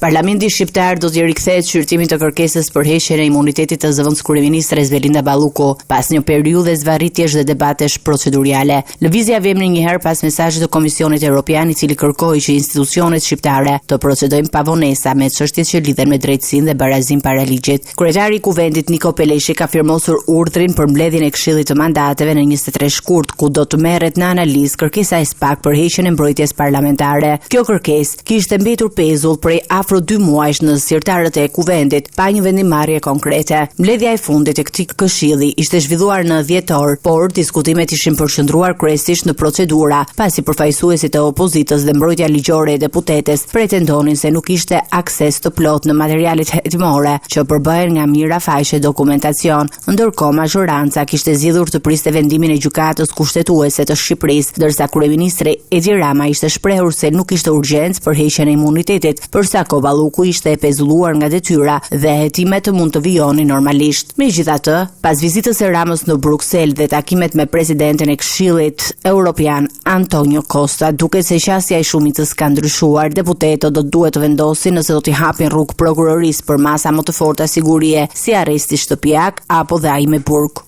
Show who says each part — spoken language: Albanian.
Speaker 1: Parlamenti shqiptar do të rikthehet shqyrtimit të kërkesës për heqjen e imunitetit të zëvendës kryeministres Belinda Balluku pas një periudhe zvarritjesh dhe debatesh procedurale. Lëvizja vjen njëherë pas mesazhit të Komisionit Evropian, i cili kërkoi që institucionet shqiptare të procedojnë pa vonesa me çështjet që lidhen me drejtësinë dhe barazim para ligjit. Kryetari i Kuvendit Niko Peleshi ka firmosur urdhrin për mbledhjen e Këshillit të Mandateve në 23 shkurt, ku do të merret në analizë kërkesa e SPAK për heqjen e mbrojtjes parlamentare. Kjo kërkesë kishte mbetur pezull prej afro 2 muajsh në zyrtarët e Kuvendit pa një vendimarrje konkrete. Mbledhja e fundit e këtij këshilli ishte zhvilluar në dhjetor, por diskutimet ishin përqendruar kryesisht në procedura, pasi përfaqësuesit e opozitës dhe mbrojtja ligjore e deputetes pretendonin se nuk ishte akses të plot në materialet hetimore që përbëhen nga mijëra faqe dokumentacion, ndërkohë majoranca kishte zgjedhur të priste vendimin e gjykatës kushtetuese të Shqipërisë, ndërsa kryeministri Edi Rama ishte shprehur se nuk ishte urgjencë për heqjen e imunitetit, përsa Balluku ishte e pezulluar nga detyra dhe hetimet mund të vijonin normalisht. Megjithatë, pas vizitës së Ramës në Bruksel dhe takimet me presidentin e Këshillit Evropian Antonio Costa, duket se qasja e shumicës ka ndryshuar. Deputetët do duhet të vendosin nëse do t'i hapin rrugë prokurorisë për masa më të forta sigurie, si arresti shtëpiak apo dhe ai me burg.